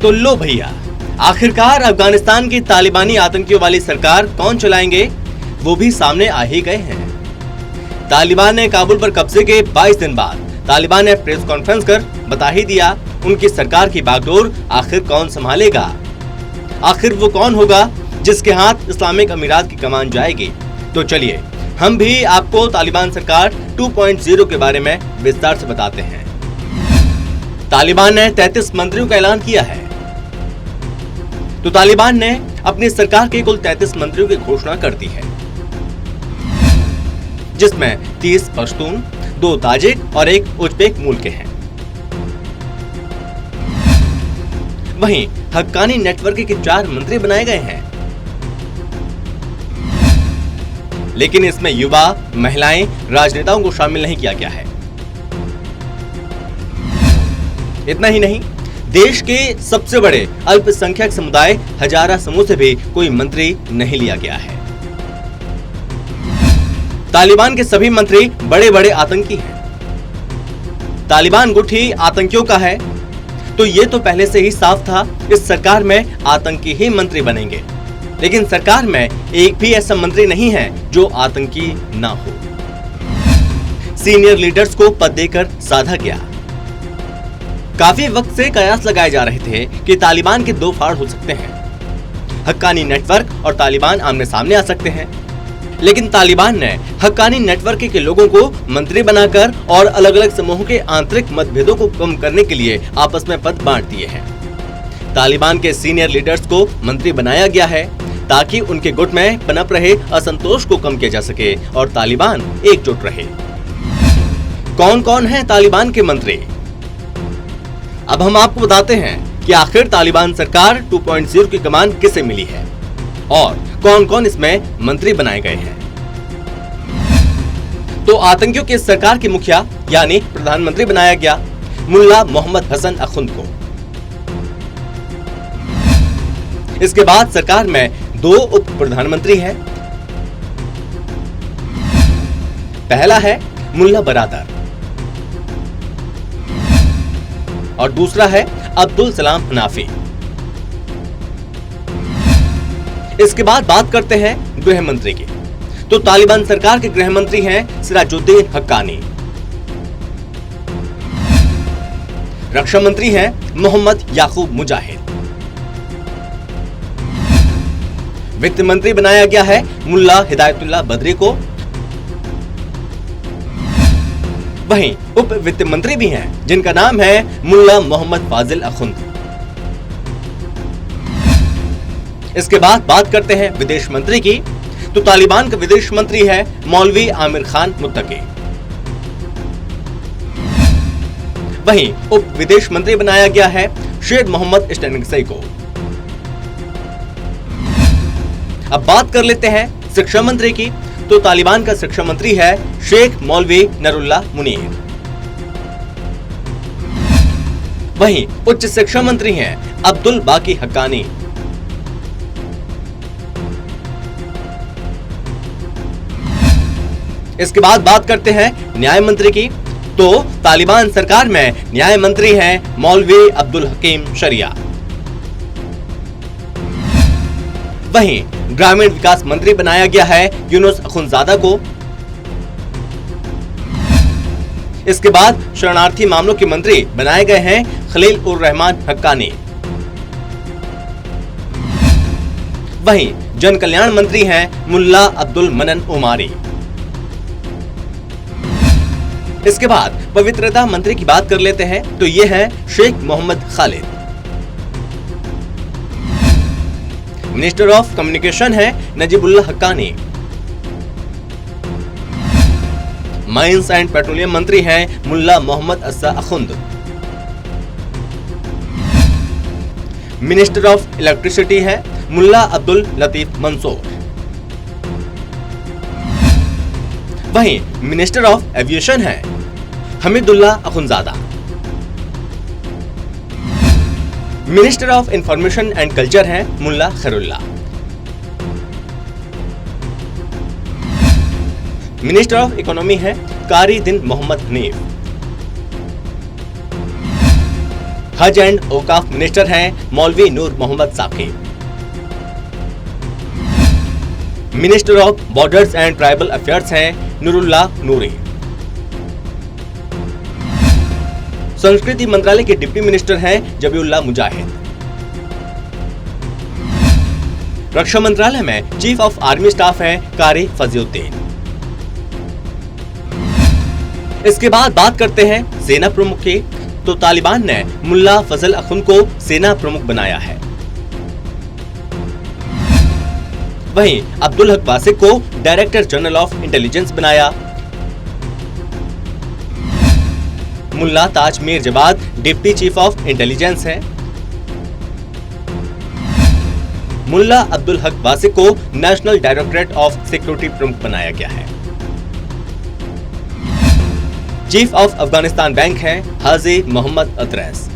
तो लो भैया, आखिरकार अफगानिस्तान की तालिबानी आतंकियों वाली सरकार कौन चलाएंगे वो भी सामने आ ही गए हैं। तालिबान ने काबुल पर कब्जे के 22 दिन बाद तालिबान ने प्रेस कॉन्फ्रेंस कर बता ही दिया उनकी सरकार की बागडोर आखिर कौन संभालेगा। आखिर वो कौन होगा जिसके हाथ इस्लामिक अमीरात की कमान जाएगी। तो चलिए हम भी आपको तालिबान सरकार 2.0 के बारे में विस्तार से बताते हैं। तालिबान ने 33 मंत्रियों का ऐलान किया है। तो तालिबान ने अपनी सरकार के कुल 33 मंत्रियों की घोषणा कर दी है, जिसमें 30 पश्तून, 2 ताजिक और 1 उज़्बेक मूल के हैं। वहीं हक्कानी नेटवर्क के 4 मंत्री बनाए गए हैं, लेकिन इसमें युवा, महिलाएं, राजनेताओं को शामिल नहीं किया गया है। इतना ही नहीं, देश के सबसे बड़े अल्पसंख्यक समुदाय हजारा समूह से भी कोई मंत्री नहीं लिया गया है। तालिबान के सभी मंत्री बड़े बड़े आतंकी हैं। तालिबान गुट ही आतंकियों का है, तो ये तो पहले से ही साफ था इस सरकार में आतंकी ही मंत्री बनेंगे। लेकिन सरकार में एक भी ऐसा मंत्री नहीं है जो आतंकी ना हो। सीनियर लीडर्स को पद देकर साधा गया। काफी वक्त से कयास लगाए जा रहे थे कि तालिबान के 2 फाड़ हो सकते हैं, हक्कानी नेटवर्क और तालिबान आमने सामने आ सकते हैं। लेकिन तालिबान ने हक्कानी नेटवर्क के लोगों को मंत्री बनाकर और अलग अलग समूहों के आंतरिक मतभेदों को कम करने के लिए आपस में पद बांट दिए हैं। तालिबान के सीनियर लीडर्स को मंत्री बनाया गया है ताकि उनके गुट में पनप रहे असंतोष को कम किया जा सके और तालिबान एकजुट रहे। कौन कौन है तालिबान के मंत्री? अब हम आपको बताते हैं कि आखिर तालिबान सरकार 2.0 की कमान किसे मिली है और कौन कौन इसमें मंत्री बनाए गए हैं। तो आतंकियों की सरकार के मुखिया यानी प्रधानमंत्री बनाया गया मुल्ला मोहम्मद हसन अखुंद को। इसके बाद सरकार में 2 उप प्रधानमंत्री हैं। पहला है मुल्ला बरादर और दूसरा है अब्दुल सलाम हनाफी। इसके बाद बात करते हैं गृह मंत्री की। तो तालिबान सरकार के गृह मंत्री हैं सिराजुद्दीन हक्कानी। रक्षा मंत्री हैं मोहम्मद याकूब मुजाहिद। वित्त मंत्री बनाया गया है मुल्ला हिदायतुल्लाह बद्री को। वहीं उप वित्त मंत्री भी हैं जिनका नाम है मुल्ला मोहम्मद फाजिल अखुंद। इसके बाद बात करते हैं विदेश मंत्री की। तो तालिबान का विदेश मंत्री है मौलवी आमिर खान मुत्तकी। वहीं उप विदेश मंत्री बनाया गया है शेख मोहम्मद इस्तानिगसई को। अब बात कर लेते हैं शिक्षा मंत्री की। तो तालिबान का शिक्षा मंत्री है शेख मौलवी नरुल्लाह मुनीर। वहीं उच्च शिक्षा मंत्री हैं अब्दुल बाकी हक्कानी। इसके बाद बात करते हैं न्याय मंत्री की। तो तालिबान सरकार में न्याय मंत्री हैं मौलवी अब्दुल हकीम शरिया। वहीं ग्रामीण विकास मंत्री बनाया गया है यूनुस अखुंजादा को। इसके बाद शरणार्थी मामलों के मंत्री बनाए गए हैं खलील उर रहमान हक्कानी। वहीं जन कल्याण मंत्री हैं मुल्ला अब्दुल मनन उमारी। इसके बाद पवित्रता मंत्री की बात कर लेते हैं। तो ये है Sheikh Mohammad Khalid. Minister of communication है Najibullah Haqqani. Mines and petroleum मंत्री हैं Mulla Mohammad Essa Akhund. Minister of electricity है मुल्ला अब्दुल लतीफ मंसूर। वहीं मिनिस्टर ऑफ एविएशन है Hamidullah Akhundzada. Minister of information and culture हैं Mulla Khairullah. Minister of economy है कारी दिन मोहम्मद हनीफ। हज एंड औकाफ मिनिस्टर हैं Maulvi Noor Mohammad Saqib. Minister of borders and tribal affairs हैं नूरुल्लाह नूरी। संस्कृति मंत्रालय के डिप्टी मिनिस्टर हैं जबीउल्लाह मुजाहिद। रक्षा मंत्रालय में चीफ ऑफ आर्मी स्टाफ हैं कारी फजीउद्दीन। इसके बाद बात करते हैं सेना प्रमुख की, तो तालिबान ने मुल्ला फजल अखुंद को सेना प्रमुख बनाया है। वहीं अब्दुल हक वासिक को डायरेक्टर जनरल ऑफ इंटेलिजेंस बनाया। Mulla Taj Mir Jawad deputy chief of intelligence हैं। मुल्ला अब्दुल हक वासिक को नेशनल डायरेक्टरेट ऑफ सिक्योरिटी प्रमुख बनाया गया है। चीफ ऑफ अफगानिस्तान बैंक हैं हाजी मोहम्मद अतरैस।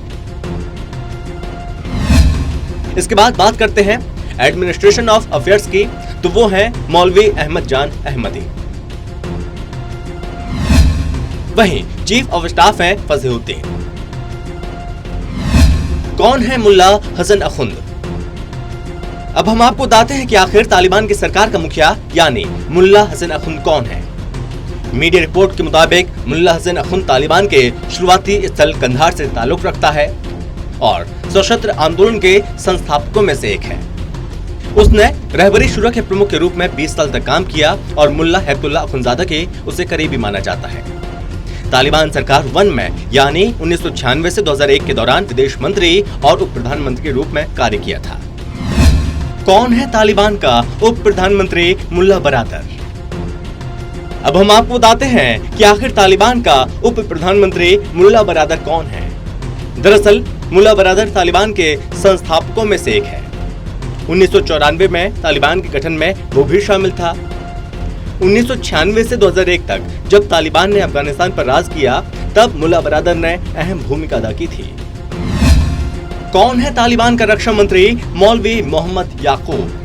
इसके बाद बात करते हैं एडमिनिस्ट्रेशन ऑफ अफेयर्स की, तो वो हैं मौलवी अहमद जान अहमदी। वहीं चीफ ऑफ स्टाफ हैं फजीउद्दीन। कौन है मुल्ला हसन अखुंद? अब हम आपको बताते हैं कि आखिर तालिबान की सरकार का मुखिया यानी मुल्ला हसन अखुंद कौन है। मीडिया रिपोर्ट के मुताबिक मुल्ला हसन अखुंद तालिबान के शुरुआती स्थल कंधार से ताल्लुक रखता है और सशस्त्र आंदोलन के संस्थापकों में से एक है। उसने रहबरी शुरा के प्रमुख के रूप में 20 साल तक काम किया और मुल्ला हैबतुल्लाह अखुंज़ादा के उसे करीबी माना जाता है। तालिबान सरकार 1 में यानी 1996 से 2001 के दौरान विदेश मंत्री और उप प्रधानमंत्री के रूप में कार्य किया था। कौन है तालिबान का उप प्रधानमंत्री मुल्ला बरादर? अब हम आपको बताते हैं कि आखिर तालिबान का उप प्रधानमंत्री मुल्ला बरादर कौन है। दरअसल मुल्ला बरादर तालिबान के संस्थापकों में से एक है। 1994 में तालिबान के गठन में वो भी शामिल था। 1996 से 2001 तक जब तालिबान ने अफगानिस्तान पर राज किया, तब मुल्ला बरादर ने अहम भूमिका अदा की थी। कौन है तालिबान का रक्षा मंत्री मौलवी मोहम्मद याकूब?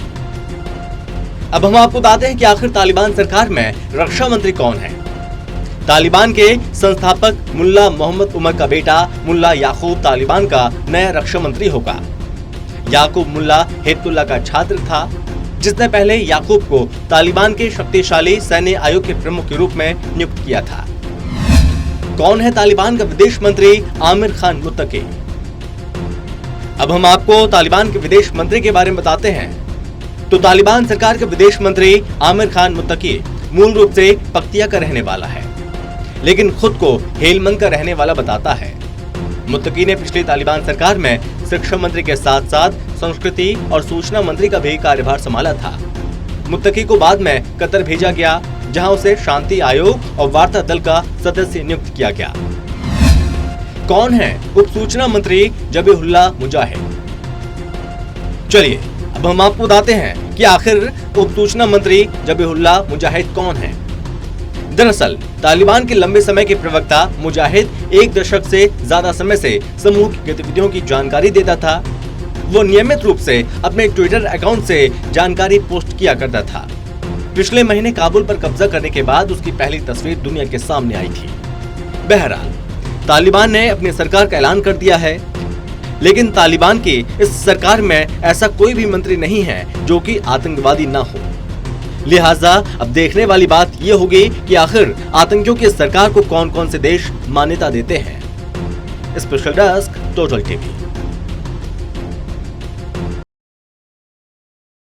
अब हम आपको बताते हैं कि आखिर तालिबान सरकार में रक्षा मंत्री कौन है। तालिबान के संस्थापक मुल्ला मोहम्मद उमर का बेटा मुल्ला याकूब तालिबान का नया रक्षा मंत्री होगा। याकूब मुल्ला हिब्बतुल्लाह का छात्र था, जिसने पहले याकूब को तालिबान के शक्तिशाली सैन्य आयोग के प्रमुख के रूप में नियुक्त किया था। कौन है तालिबान का विदेश मंत्री आमिर खान मुत्तकी? अब हम आपको तालिबान के विदेश मंत्री के बारे में बताते हैं। तो तालिबान सरकार के विदेश मंत्री आमिर खान मुत्तकी मूल रूप से पख्तिया का रहने वाला है, लेकिन खुद को हेलमंद का रहने वाला बताता है। मुत्तकी ने पिछली तालिबान सरकार में शिक्षा मंत्री के साथ साथ संस्कृति और सूचना मंत्री का भी कार्यभार संभाला था। मुत्तकी को बाद में कतर भेजा गया, जहां उसे शांति आयोग और वार्ता दल का सदस्य नियुक्त किया गया। कौन है उप सूचना मंत्री जबीहुल्लाह मुजाहिद? चलिए अब हम आपको बताते हैं कि आखिर उप सूचना मंत्री जबीहुल्लाह मुजाहिद कौन है। दरअसल तालिबान के लंबे समय के प्रवक्ता मुजाहिद 1 दशक से ज्यादा समय से समूह की गतिविधियों की जानकारी देता था। वो नियमित रूप से अपने ट्विटर अकाउंट से जानकारी पोस्ट किया करता था। पिछले महीने काबुल पर कब्जा करने के बाद उसकी पहली तस्वीर दुनिया के सामने आई थी। बहरहाल तालिबान ने अपनी सरकार का ऐलान कर दिया है, लेकिन तालिबान की इस सरकार में ऐसा कोई भी मंत्री नहीं है जो कि आतंकवादी ना हो। लिहाजा अब देखने वाली बात यह होगी कि आखिर आतंकियों की सरकार को कौन कौन से देश मान्यता देते हैं। Special desk, total TV.